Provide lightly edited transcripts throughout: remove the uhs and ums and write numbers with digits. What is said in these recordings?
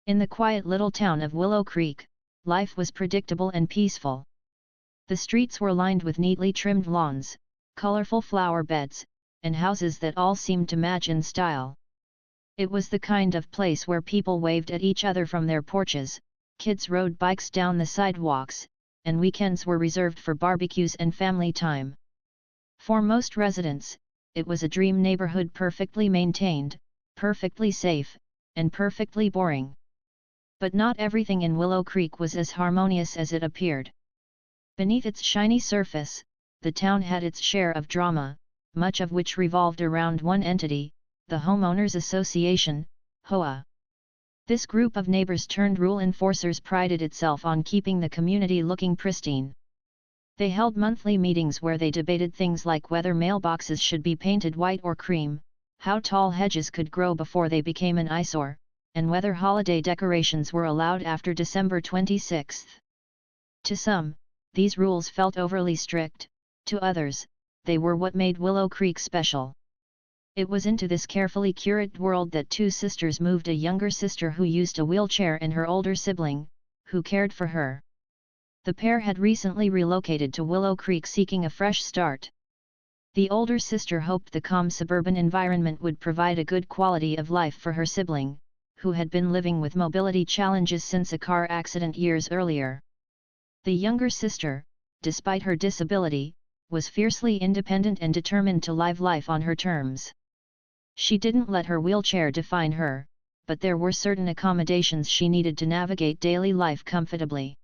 In the quiet little town of Willow Creek, life was predictable and peaceful. The streets were lined with neatly trimmed lawns, colorful flower beds, and houses that all seemed to match in style. It was the kind of place where people waved at each other from their porches, kids rode bikes down the sidewalks, and weekends were reserved for barbecues and family time. For most residents, it was a dream neighborhood, perfectly maintained, perfectly safe, and perfectly boring. But not everything in Willow Creek was as harmonious as it appeared. Beneath its shiny surface, the town had its share of drama, much of which revolved around one entity, the Homeowners Association, HOA. This group of neighbors turned rule enforcers prided itself on keeping the community looking pristine. They held monthly meetings where they debated things like whether mailboxes should be painted white or cream, how tall hedges could grow before they became an eyesore, and whether holiday decorations were allowed after December 26. To some, these rules felt overly strict; to others, they were what made Willow Creek special. It was into this carefully curated world that two sisters moved: a younger sister who used a wheelchair and her older sibling, who cared for her. The pair had recently relocated to Willow Creek seeking a fresh start. The older sister hoped the calm suburban environment would provide a good quality of life for her sibling, who had been living with mobility challenges since a car accident years earlier. The younger sister, despite her disability, was fiercely independent and determined to live life on her terms. She didn't let her wheelchair define her, but there were certain accommodations she needed to navigate daily life comfortably.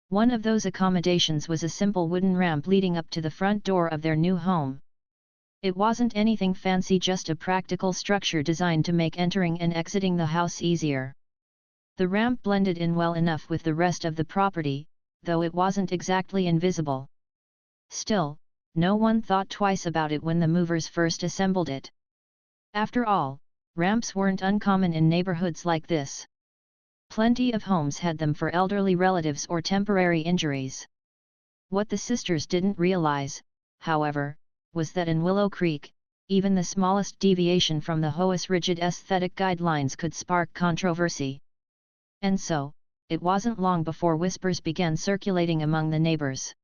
One of those accommodations was a simple wooden ramp leading up to the front door of their new home. It wasn't anything fancy, just a practical structure designed to make entering and exiting the house easier. The ramp blended in well enough with the rest of the property, though it wasn't exactly invisible. Still, no one thought twice about it when the movers first assembled it. After all, ramps weren't uncommon in neighborhoods like this. Plenty of homes had them for elderly relatives or temporary injuries. What the sisters didn't realize, however, was that in Willow Creek, even the smallest deviation from the HOA's rigid aesthetic guidelines could spark controversy. And so, it wasn't long before whispers began circulating among the neighbors.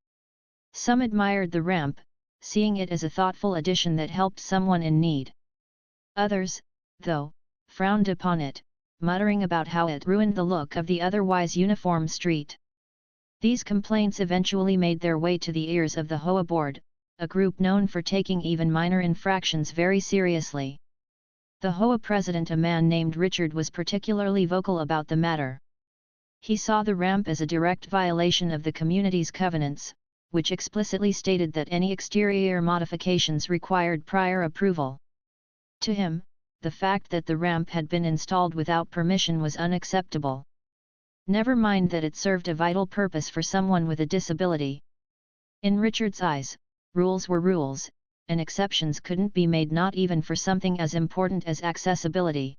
Some admired the ramp, seeing it as a thoughtful addition that helped someone in need. Others, though, frowned upon it, muttering about how it ruined the look of the otherwise uniform street. These complaints eventually made their way to the ears of the HOA board, a group known for taking even minor infractions very seriously. The HOA president, a man named Richard, was particularly vocal about the matter. He saw the ramp as a direct violation of the community's covenants, which explicitly stated that any exterior modifications required prior approval. To him, the fact that the ramp had been installed without permission was unacceptable. Never mind that it served a vital purpose for someone with a disability. In Richard's eyes, rules were rules, and exceptions couldn't be made, not even for something as important as accessibility.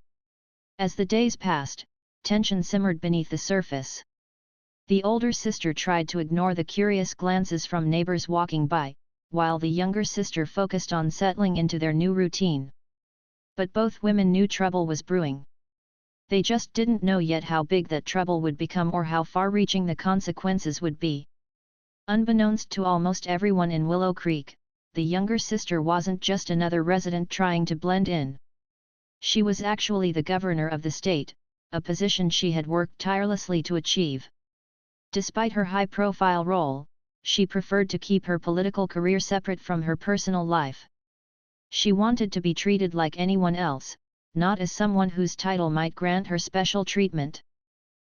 As the days passed, tension simmered beneath the surface. The older sister tried to ignore the curious glances from neighbors walking by, while the younger sister focused on settling into their new routine. But both women knew trouble was brewing. They just didn't know yet how big that trouble would become or how far-reaching the consequences would be. Unbeknownst to almost everyone in Willow Creek, the younger sister wasn't just another resident trying to blend in. She was actually the governor of the state, a position she had worked tirelessly to achieve. Despite her high-profile role, she preferred to keep her political career separate from her personal life. She wanted to be treated like anyone else, not as someone whose title might grant her special treatment.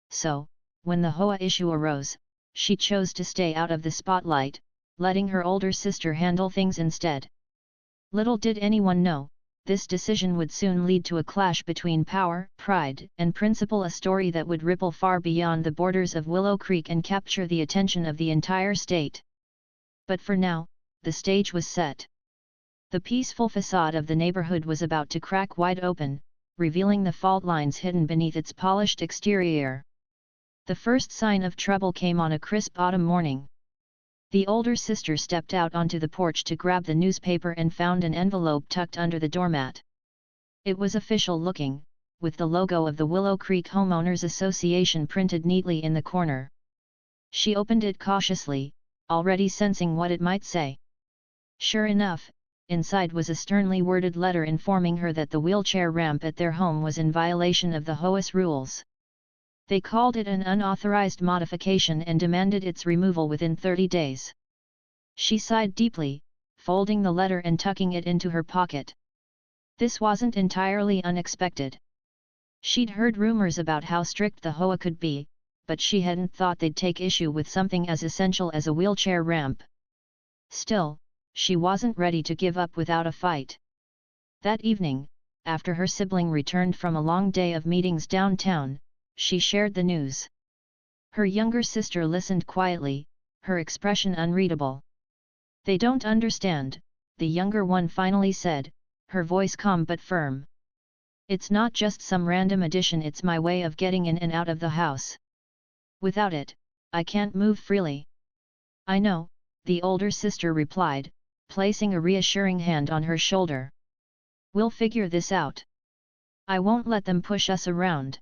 So, when the HOA issue arose, she chose to stay out of the spotlight, letting her older sister handle things instead. Little did anyone know, this decision would soon lead to a clash between power, pride, and principle, a story that would ripple far beyond the borders of Willow Creek and capture the attention of the entire state. But for now, the stage was set. The peaceful facade of the neighborhood was about to crack wide open, revealing the fault lines hidden beneath its polished exterior. The first sign of trouble came on a crisp autumn morning. The older sister stepped out onto the porch to grab the newspaper and found an envelope tucked under the doormat. It was official looking, with the logo of the Willow Creek Homeowners Association printed neatly in the corner. She opened it cautiously, already sensing what it might say. Sure enough, inside was a sternly worded letter informing her that the wheelchair ramp at their home was in violation of the HOA's rules. They called it an unauthorized modification and demanded its removal within 30 days. She sighed deeply, folding the letter and tucking it into her pocket. This wasn't entirely unexpected. She'd heard rumors about how strict the HOA could be, but she hadn't thought they'd take issue with something as essential as a wheelchair ramp. Still, she wasn't ready to give up without a fight. That evening, after her sibling returned from a long day of meetings downtown, she shared the news. Her younger sister listened quietly, her expression unreadable. "They don't understand," the younger one finally said, her voice calm but firm. "It's not just some random addition, it's my way of getting in and out of the house. Without it, I can't move freely." "I know," the older sister replied, placing a reassuring hand on her shoulder. "We'll figure this out. I won't let them push us around."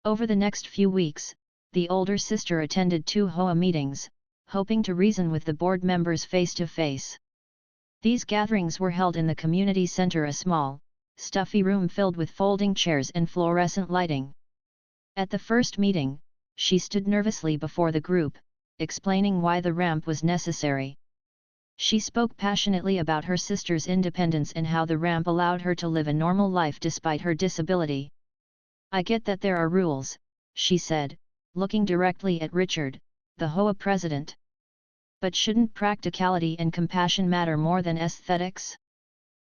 Over the next few weeks, the older sister attended 2 HOA meetings, hoping to reason with the board members face to face. These gatherings were held in the community center, a small, stuffy room filled with folding chairs and fluorescent lighting. At the first meeting, she stood nervously before the group, explaining why the ramp was necessary. She spoke passionately about her sister's independence and how the ramp allowed her to live a normal life despite her disability. "I get that there are rules," she said, looking directly at Richard, the HOA president. "But shouldn't practicality and compassion matter more than aesthetics?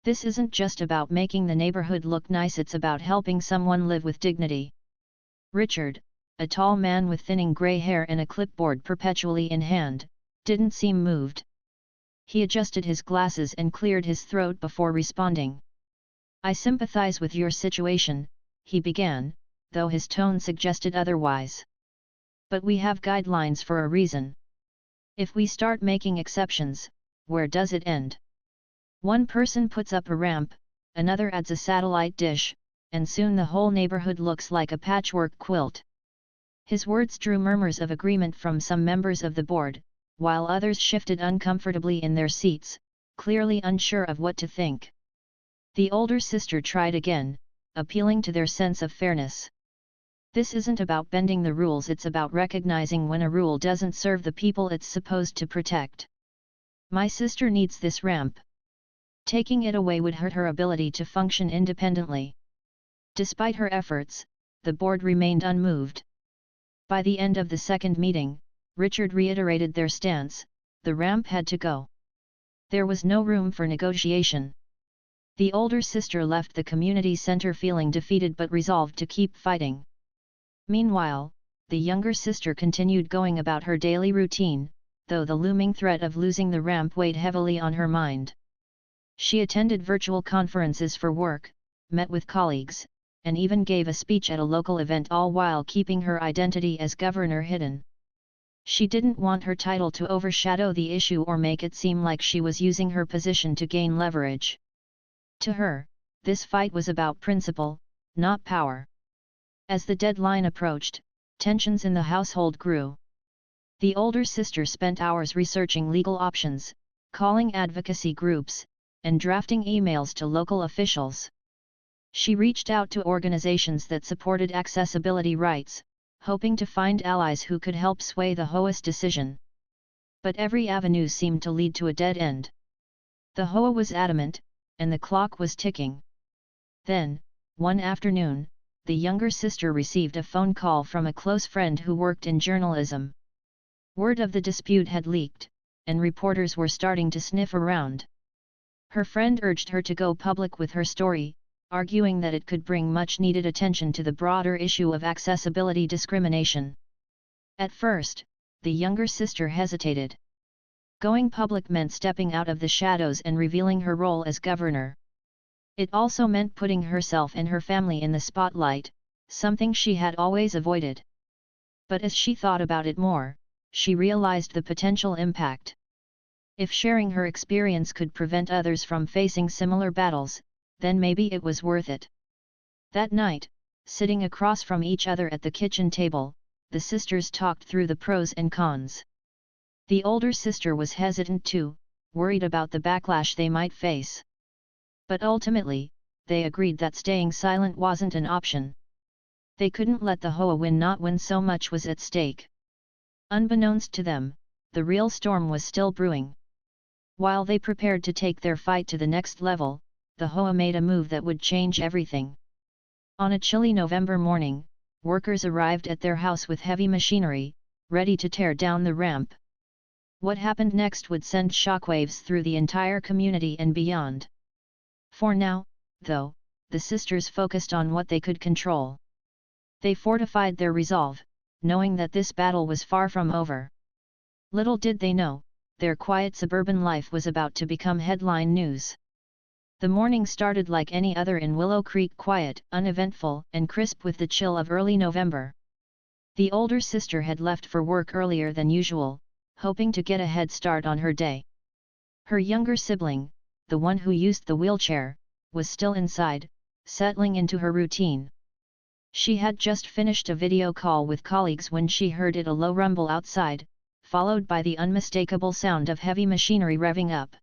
This isn't just about making the neighborhood look nice, it's about helping someone live with dignity." Richard, a tall man with thinning gray hair and a clipboard perpetually in hand, didn't seem moved. He adjusted his glasses and cleared his throat before responding. "I sympathize with your situation," he began, though his tone suggested otherwise. "But we have guidelines for a reason. If we start making exceptions, where does it end? One person puts up a ramp, another adds a satellite dish, and soon the whole neighborhood looks like a patchwork quilt." His words drew murmurs of agreement from some members of the board, while others shifted uncomfortably in their seats, clearly unsure of what to think. The older sister tried again, appealing to their sense of fairness. "This isn't about bending the rules, it's about recognizing when a rule doesn't serve the people it's supposed to protect. My sister needs this ramp. Taking it away would hurt her ability to function independently." Despite her efforts, the board remained unmoved. By the end of the second meeting, Richard reiterated their stance: the ramp had to go. There was no room for negotiation. The older sister left the community center feeling defeated but resolved to keep fighting. Meanwhile, the younger sister continued going about her daily routine, though the looming threat of losing the ramp weighed heavily on her mind. She attended virtual conferences for work, met with colleagues, and even gave a speech at a local event, all while keeping her identity as governor hidden. She didn't want her title to overshadow the issue or make it seem like she was using her position to gain leverage. To her, this fight was about principle, not power. As the deadline approached, tensions in the household grew. The older sister spent hours researching legal options, calling advocacy groups, and drafting emails to local officials. She reached out to organizations that supported accessibility rights, hoping to find allies who could help sway the HOA's decision. But every avenue seemed to lead to a dead end. The HOA was adamant, and the clock was ticking. Then, one afternoon, the younger sister received a phone call from a close friend who worked in journalism. Word of the dispute had leaked, and reporters were starting to sniff around. Her friend urged her to go public with her story, arguing that it could bring much-needed attention to the broader issue of accessibility discrimination. At first, the younger sister hesitated. Going public meant stepping out of the shadows and revealing her role as governor. It also meant putting herself and her family in the spotlight, something she had always avoided. But as she thought about it more, she realized the potential impact. If sharing her experience could prevent others from facing similar battles, then maybe it was worth it. That night, Sitting across from each other at the kitchen table, the sisters talked through the pros and cons. The older sister was hesitant too, worried about the backlash they might face. But ultimately, they agreed that staying silent wasn't an option. They couldn't let the HOA win not when so much was at stake. Unbeknownst to them, the real storm was still brewing. While they prepared to take their fight to the next level, the HOA made a move that would change everything. On a chilly November morning, workers arrived at their house with heavy machinery, ready to tear down the ramp. What happened next would send shockwaves through the entire community and beyond. For now, though, the sisters focused on what they could control. They fortified their resolve, knowing that this battle was far from over. Little did they know, their quiet suburban life was about to become headline news. The morning started like any other in Willow Creek, quiet, uneventful, and crisp with the chill of early November. The older sister had left for work earlier than usual, hoping to get a head start on her day. Her younger sibling, the one who used the wheelchair, was still inside, settling into her routine. She had just finished a video call with colleagues when she heard a low rumble outside, followed by the unmistakable sound of heavy machinery revving up.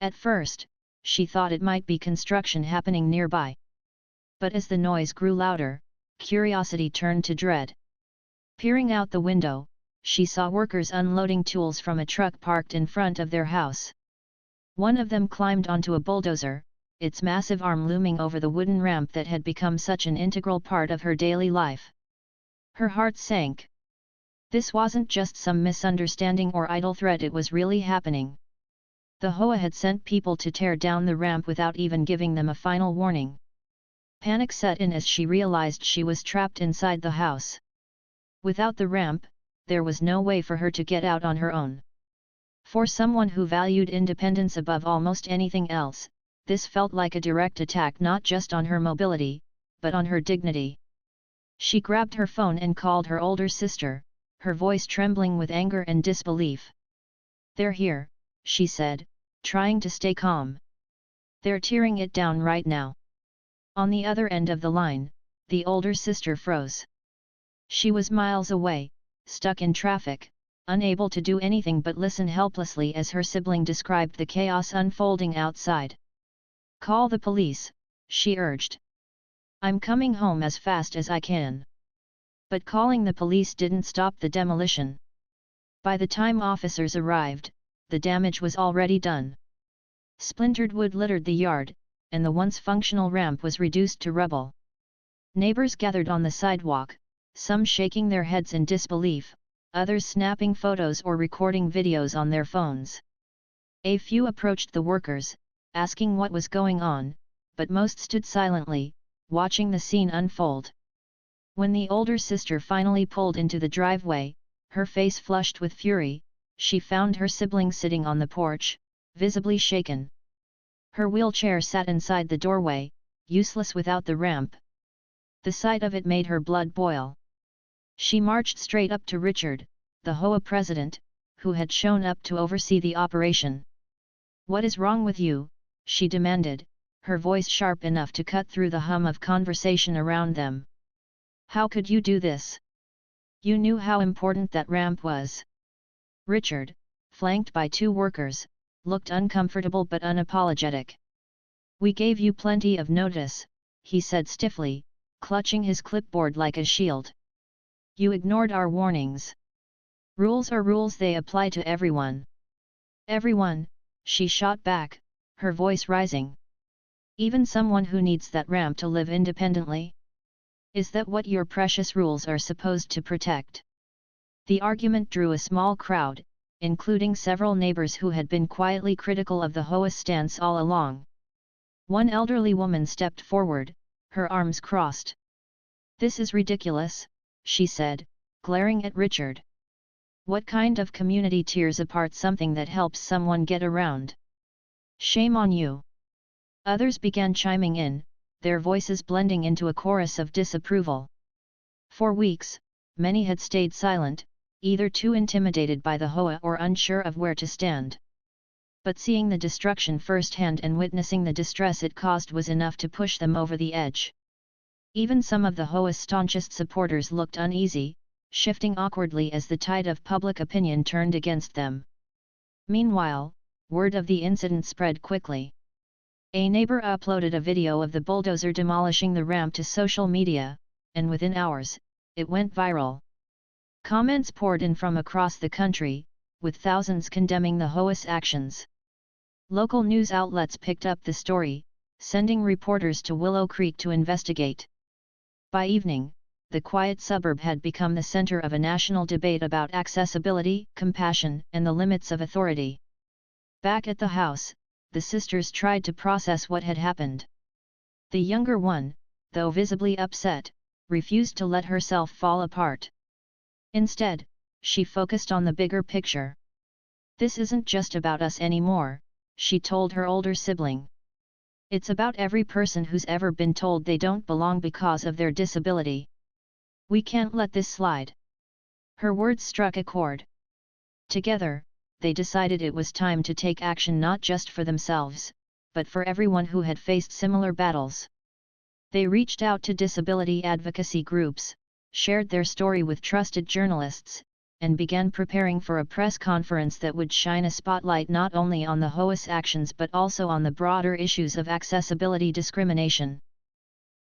At first, she thought it might be construction happening nearby. But as the noise grew louder, curiosity turned to dread. Peering out the window, she saw workers unloading tools from a truck parked in front of their house. One of them climbed onto a bulldozer, its massive arm looming over the wooden ramp that had become such an integral part of her daily life. Her heart sank. This wasn't just some misunderstanding or idle threat, it was really happening. The HOA had sent people to tear down the ramp without even giving them a final warning. Panic set in as she realized she was trapped inside the house. Without the ramp, there was no way for her to get out on her own. For someone who valued independence above almost anything else, this felt like a direct attack not just on her mobility, but on her dignity. She grabbed her phone and called her older sister, her voice trembling with anger and disbelief. "They're here," she said, trying to stay calm. "They're tearing it down right now." On the other end of the line, the older sister froze. She was miles away, stuck in traffic, unable to do anything but listen helplessly as her sibling described the chaos unfolding outside. "Call the police," she urged. "I'm coming home as fast as I can." But calling the police didn't stop the demolition. By the time officers arrived, the damage was already done. Splintered wood littered the yard, and the once functional ramp was reduced to rubble. Neighbors gathered on the sidewalk, some shaking their heads in disbelief, others snapping photos or recording videos on their phones. A few approached the workers, asking what was going on, but most stood silently, watching the scene unfold. When the older sister finally pulled into the driveway, her face flushed with fury, she found her sibling sitting on the porch, visibly shaken. Her wheelchair sat inside the doorway, useless without the ramp. The sight of it made her blood boil. She marched straight up to Richard, the HOA president, who had shown up to oversee the operation. "What is wrong with you?" she demanded, her voice sharp enough to cut through the hum of conversation around them. "How could you do this? You knew how important that ramp was." Richard, flanked by two workers, looked uncomfortable but unapologetic. "We gave you plenty of notice," he said stiffly, clutching his clipboard like a shield. "You ignored our warnings. Rules are rules, they apply to everyone." "Everyone," she shot back, her voice rising. "Even someone who needs that ramp to live independently? Is that what your precious rules are supposed to protect?" The argument drew a small crowd, including several neighbors who had been quietly critical of the HOA stance all along. One elderly woman stepped forward, her arms crossed. "This is ridiculous," she said, glaring at Richard. "What kind of community tears apart something that helps someone get around? Shame on you." Others began chiming in, their voices blending into a chorus of disapproval. For weeks, many had stayed silent, either too intimidated by the HOA or unsure of where to stand. But seeing the destruction firsthand and witnessing the distress it caused was enough to push them over the edge. Even some of the HOA's staunchest supporters looked uneasy, shifting awkwardly as the tide of public opinion turned against them. Meanwhile, word of the incident spread quickly. A neighbor uploaded a video of the bulldozer demolishing the ramp to social media, and within hours, it went viral. Comments poured in from across the country, with thousands condemning the HOA's actions. Local news outlets picked up the story, sending reporters to Willow Creek to investigate. By evening, the quiet suburb had become the center of a national debate about accessibility, compassion, and the limits of authority. Back at the house, the sisters tried to process what had happened. The younger one, though visibly upset, refused to let herself fall apart. Instead, she focused on the bigger picture. "This isn't just about us anymore," she told her older sibling. "It's about every person who's ever been told they don't belong because of their disability. We can't let this slide." Her words struck a chord. Together, they decided it was time to take action not just for themselves, but for everyone who had faced similar battles. They reached out to disability advocacy groups, shared their story with trusted journalists, and began preparing for a press conference that would shine a spotlight not only on the HOA's actions but also on the broader issues of accessibility discrimination.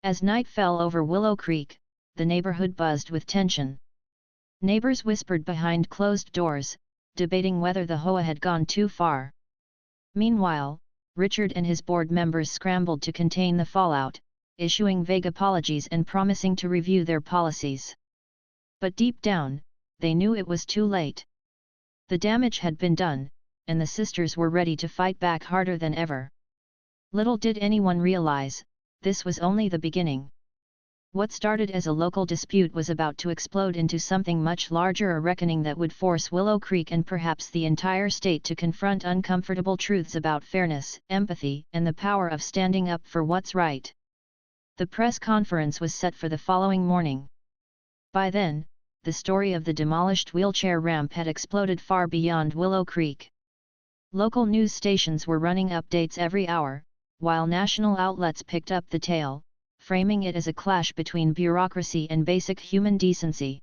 As night fell over Willow Creek, the neighborhood buzzed with tension. Neighbors whispered behind closed doors, debating whether the HOA had gone too far. Meanwhile, Richard and his board members scrambled to contain the fallout, issuing vague apologies and promising to review their policies. But deep down, they knew it was too late. The damage had been done, and the sisters were ready to fight back harder than ever. Little did anyone realize, this was only the beginning. What started as a local dispute was about to explode into something much larger, a reckoning that would force Willow Creek and perhaps the entire state to confront uncomfortable truths about fairness, empathy, and the power of standing up for what's right. The press conference was set for the following morning. By then, the story of the demolished wheelchair ramp had exploded far beyond Willow Creek. Local news stations were running updates every hour, while national outlets picked up the tale, framing it as a clash between bureaucracy and basic human decency.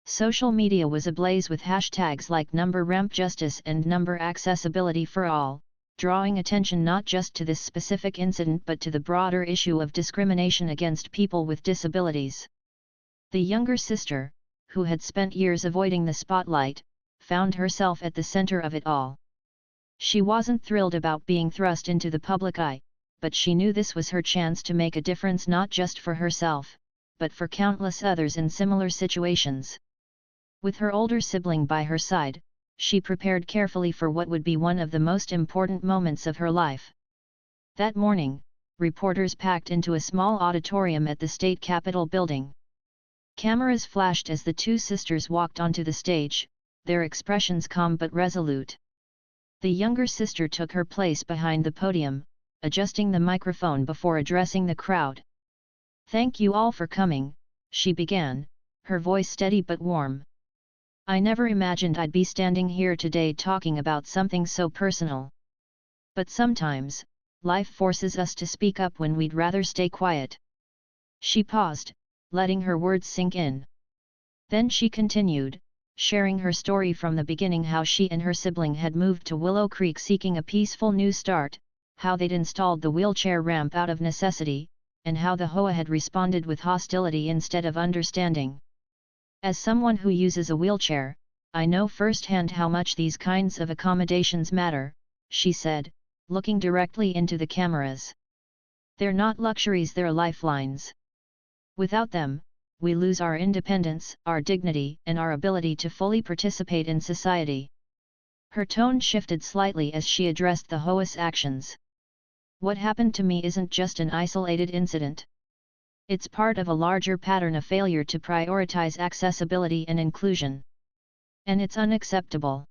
Social media was ablaze with hashtags like #RampJustice and #AccessibilityForAll, drawing attention not just to this specific incident but to the broader issue of discrimination against people with disabilities. The younger sister, who had spent years avoiding the spotlight, found herself at the center of it all. She wasn't thrilled about being thrust into the public eye, but she knew this was her chance to make a difference not just for herself, but for countless others in similar situations. With her older sibling by her side, she prepared carefully for what would be one of the most important moments of her life. That morning, reporters packed into a small auditorium at the state capitol building. Cameras flashed as the two sisters walked onto the stage, their expressions calm but resolute. The younger sister took her place behind the podium, adjusting the microphone before addressing the crowd. "Thank you all for coming," she began, her voice steady but warm. "I never imagined I'd be standing here today talking about something so personal. But sometimes, life forces us to speak up when we'd rather stay quiet." She paused, letting her words sink in. Then she continued, sharing her story from the beginning, how she and her sibling had moved to Willow Creek seeking a peaceful new start, how they'd installed the wheelchair ramp out of necessity, and how the HOA had responded with hostility instead of understanding. "As someone who uses a wheelchair, I know firsthand how much these kinds of accommodations matter," she said, looking directly into the cameras. "They're not luxuries, they're lifelines. Without them, we lose our independence, our dignity, and our ability to fully participate in society." Her tone shifted slightly as she addressed the HOA's actions. "What happened to me isn't just an isolated incident. It's part of a larger pattern of failure to prioritize accessibility and inclusion. And it's unacceptable."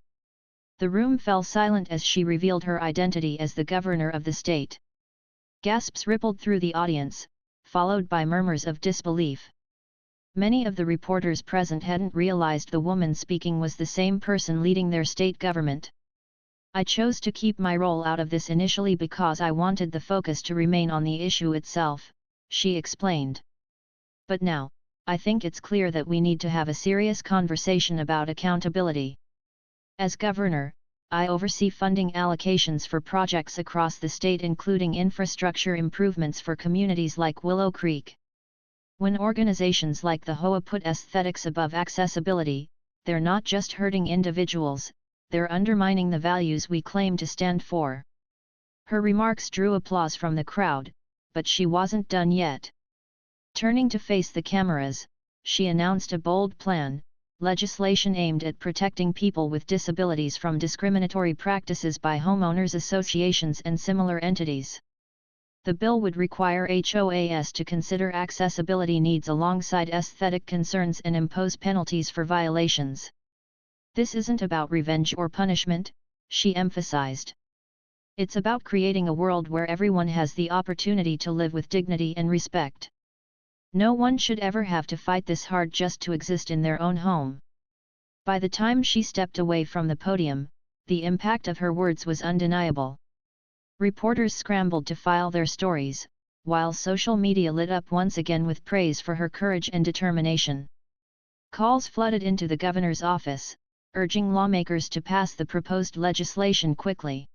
The room fell silent as she revealed her identity as the governor of the state. Gasps rippled through the audience, followed by murmurs of disbelief. Many of the reporters present hadn't realized the woman speaking was the same person leading their state government. "I chose to keep my role out of this initially because I wanted the focus to remain on the issue itself," she explained. But now, I think it's clear that we need to have a serious conversation about accountability. As governor, I oversee funding allocations for projects across the state, including infrastructure improvements for communities like Willow Creek. When organizations like the HOA put aesthetics above accessibility, they're not just hurting individuals, they're undermining the values we claim to stand for. Her remarks drew applause from the crowd, but she wasn't done yet. Turning to face the cameras, she announced a bold plan: legislation aimed at protecting people with disabilities from discriminatory practices by homeowners associations and similar entities. The bill would require HOAs to consider accessibility needs alongside aesthetic concerns and impose penalties for violations. This isn't about revenge or punishment, she emphasized. It's about creating a world where everyone has the opportunity to live with dignity and respect. No one should ever have to fight this hard just to exist in their own home. By the time she stepped away from the podium, the impact of her words was undeniable. Reporters scrambled to file their stories, while social media lit up once again with praise for her courage and determination. Calls flooded into the governor's office, urging lawmakers to pass the proposed legislation quickly.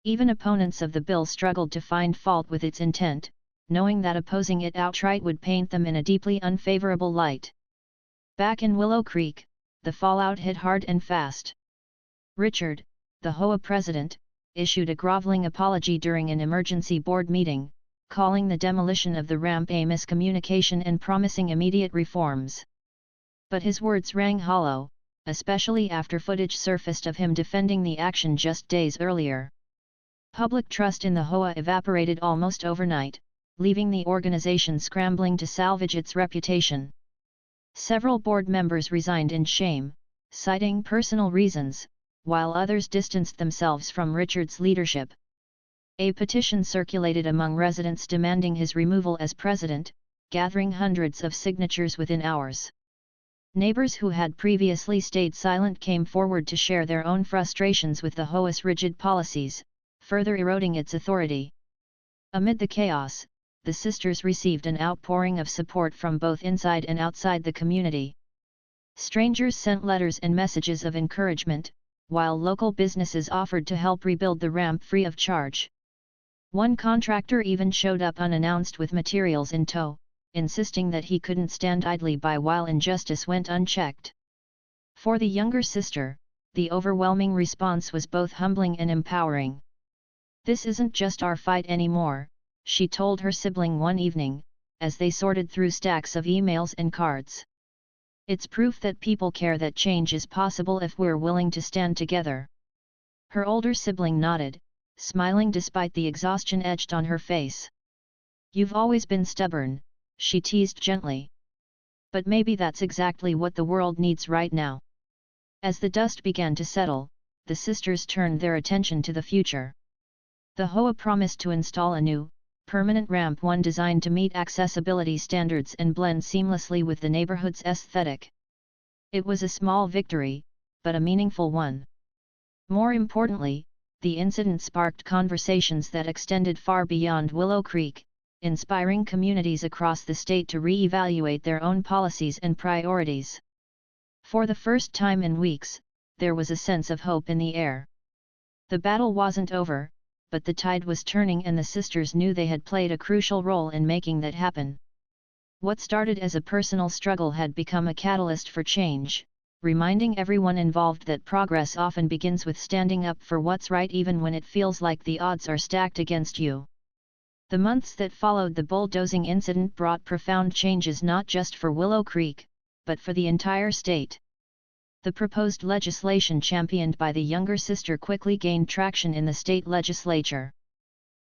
Even opponents of the bill struggled to find fault with its intent, knowing that opposing it outright would paint them in a deeply unfavorable light. Back in Willow Creek, the fallout hit hard and fast. Richard, the HOA president, issued a groveling apology during an emergency board meeting, calling the demolition of the ramp a miscommunication and promising immediate reforms. But his words rang hollow, especially after footage surfaced of him defending the action just days earlier. Public trust in the HOA evaporated almost overnight, leaving the organization scrambling to salvage its reputation. Several board members resigned in shame, citing personal reasons, while others distanced themselves from Richard's leadership. A petition circulated among residents demanding his removal as president, gathering hundreds of signatures within hours. Neighbors who had previously stayed silent came forward to share their own frustrations with the HOA's rigid policies, further eroding its authority. Amid the chaos, the sisters received an outpouring of support from both inside and outside the community. Strangers sent letters and messages of encouragement, while local businesses offered to help rebuild the ramp free of charge. One contractor even showed up unannounced with materials in tow, insisting that he couldn't stand idly by while injustice went unchecked. For the younger sister, the overwhelming response was both humbling and empowering. "This isn't just our fight anymore," she told her sibling one evening, as they sorted through stacks of emails and cards. "It's proof that people care, that change is possible if we're willing to stand together." Her older sibling nodded, smiling despite the exhaustion etched on her face. "You've always been stubborn," she teased gently. "But maybe that's exactly what the world needs right now." As the dust began to settle, the sisters turned their attention to the future. The HOA promised to install a new, permanent ramp, one designed to meet accessibility standards and blend seamlessly with the neighborhood's aesthetic. It was a small victory, but a meaningful one. More importantly, the incident sparked conversations that extended far beyond Willow Creek, inspiring communities across the state to re-evaluate their own policies and priorities. For the first time in weeks, there was a sense of hope in the air. The battle wasn't over, but the tide was turning, and the sisters knew they had played a crucial role in making that happen. What started as a personal struggle had become a catalyst for change, reminding everyone involved that progress often begins with standing up for what's right even when it feels like the odds are stacked against you. The months that followed the bulldozing incident brought profound changes not just for Willow Creek, but for the entire state. The proposed legislation championed by the younger sister quickly gained traction in the state legislature.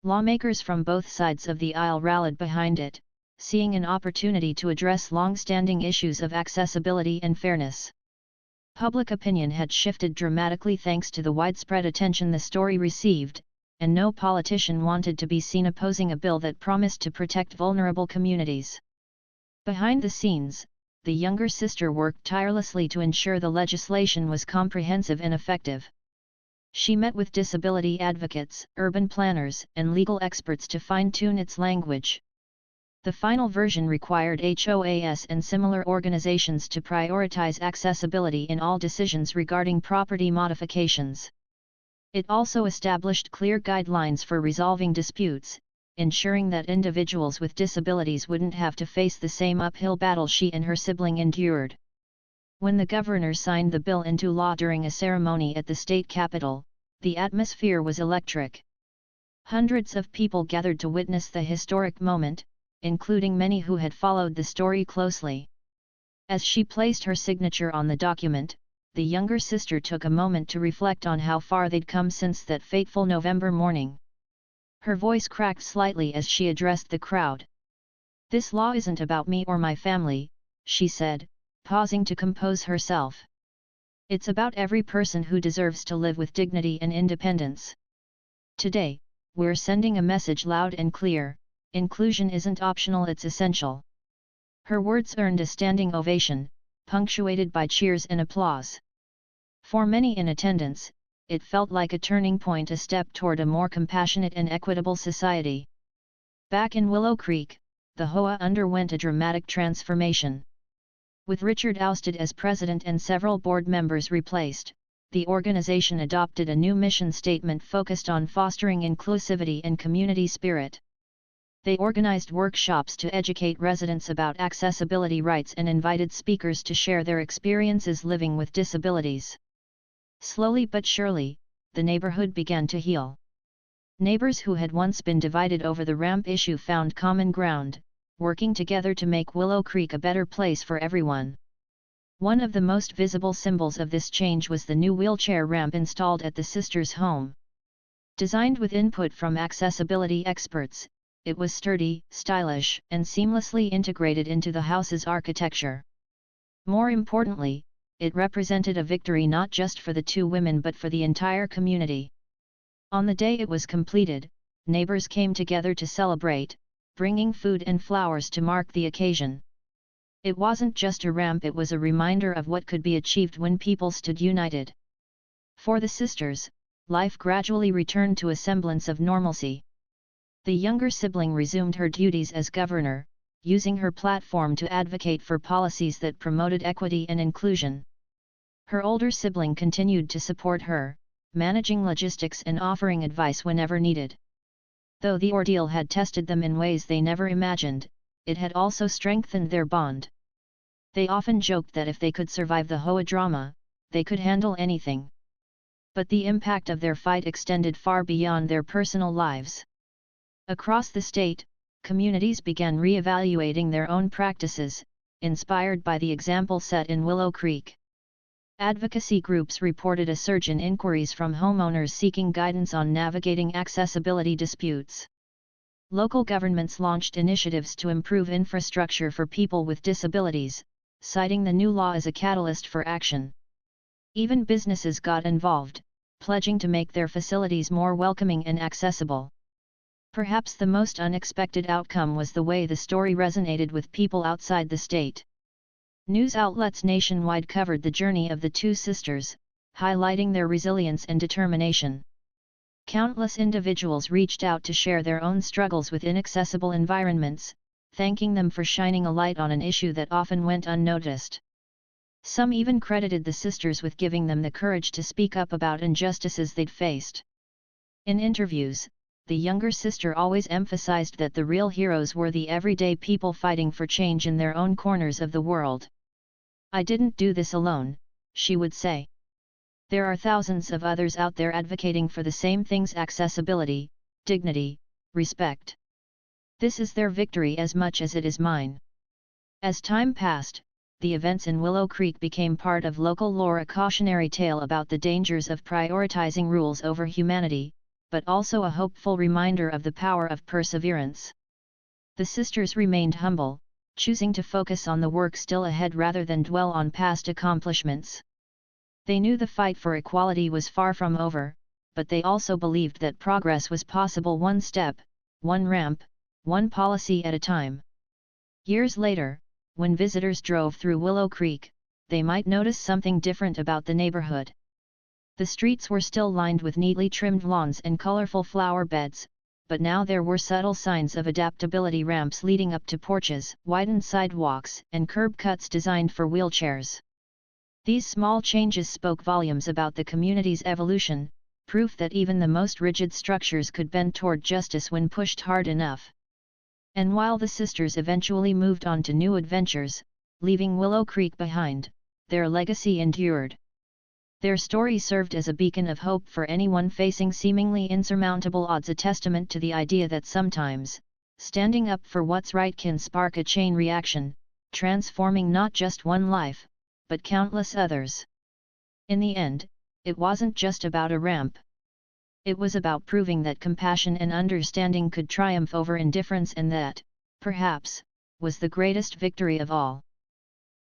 Lawmakers from both sides of the aisle rallied behind it, seeing an opportunity to address long-standing issues of accessibility and fairness. Public opinion had shifted dramatically thanks to the widespread attention the story received, and no politician wanted to be seen opposing a bill that promised to protect vulnerable communities. Behind the scenes, the younger sister worked tirelessly to ensure the legislation was comprehensive and effective. She met with disability advocates, urban planners, and legal experts to fine-tune its language. The final version required HOAs and similar organizations to prioritize accessibility in all decisions regarding property modifications. It also established clear guidelines for resolving disputes, ensuring that individuals with disabilities wouldn't have to face the same uphill battle she and her sibling endured. When the governor signed the bill into law during a ceremony at the state capitol, the atmosphere was electric. Hundreds of people gathered to witness the historic moment, including many who had followed the story closely. As she placed her signature on the document, the younger sister took a moment to reflect on how far they'd come since that fateful November morning. Her voice cracked slightly as she addressed the crowd. "This law isn't about me or my family," she said, pausing to compose herself. "It's about every person who deserves to live with dignity and independence. Today, we're sending a message loud and clear: inclusion isn't optional, it's essential." Her words earned a standing ovation, punctuated by cheers and applause. For many in attendance, it felt like a turning point, a step toward a more compassionate and equitable society. Back in Willow Creek, the HOA underwent a dramatic transformation. With Richard ousted as president and several board members replaced, the organization adopted a new mission statement focused on fostering inclusivity and community spirit. They organized workshops to educate residents about accessibility rights and invited speakers to share their experiences living with disabilities. Slowly but surely, the neighborhood began to heal. Neighbors who had once been divided over the ramp issue found common ground, working together to make Willow Creek a better place for everyone. One of the most visible symbols of this change was the new wheelchair ramp installed at the sisters' home. Designed with input from accessibility experts, it was sturdy, stylish, and seamlessly integrated into the house's architecture. More importantly, it represented a victory not just for the two women but for the entire community. On the day it was completed, neighbors came together to celebrate, bringing food and flowers to mark the occasion. It wasn't just a ramp, it was a reminder of what could be achieved when people stood united. For the sisters, life gradually returned to a semblance of normalcy. The younger sibling resumed her duties as governor, using her platform to advocate for policies that promoted equity and inclusion. Her older sibling continued to support her, managing logistics and offering advice whenever needed. Though the ordeal had tested them in ways they never imagined, it had also strengthened their bond. They often joked that if they could survive the HOA drama, they could handle anything. But the impact of their fight extended far beyond their personal lives. Across the state, communities began re-evaluating their own practices, inspired by the example set in Willow Creek. Advocacy groups reported a surge in inquiries from homeowners seeking guidance on navigating accessibility disputes. Local governments launched initiatives to improve infrastructure for people with disabilities, citing the new law as a catalyst for action. Even businesses got involved, pledging to make their facilities more welcoming and accessible. Perhaps the most unexpected outcome was the way the story resonated with people outside the state. News outlets nationwide covered the journey of the two sisters, highlighting their resilience and determination. Countless individuals reached out to share their own struggles with inaccessible environments, thanking them for shining a light on an issue that often went unnoticed. Some even credited the sisters with giving them the courage to speak up about injustices they'd faced. In interviews, the younger sister always emphasized that the real heroes were the everyday people fighting for change in their own corners of the world. "I didn't do this alone," she would say. "There are thousands of others out there advocating for the same things: accessibility, dignity, respect. This is their victory as much as it is mine." As time passed, the events in Willow Creek became part of local lore, a cautionary tale about the dangers of prioritizing rules over humanity, but also a hopeful reminder of the power of perseverance. The sisters remained humble, choosing to focus on the work still ahead rather than dwell on past accomplishments. They knew the fight for equality was far from over, but they also believed that progress was possible one step, one ramp, one policy at a time. Years later, when visitors drove through Willow Creek, they might notice something different about the neighborhood. The streets were still lined with neatly trimmed lawns and colorful flower beds, but now there were subtle signs of adaptability: ramps leading up to porches, widened sidewalks, and curb cuts designed for wheelchairs. These small changes spoke volumes about the community's evolution, proof that even the most rigid structures could bend toward justice when pushed hard enough. And while the sisters eventually moved on to new adventures, leaving Willow Creek behind, their legacy endured. Their story served as a beacon of hope for anyone facing seemingly insurmountable odds, a testament to the idea that sometimes, standing up for what's right can spark a chain reaction, transforming not just one life, but countless others. In the end, it wasn't just about a ramp. It was about proving that compassion and understanding could triumph over indifference, and that, perhaps, was the greatest victory of all.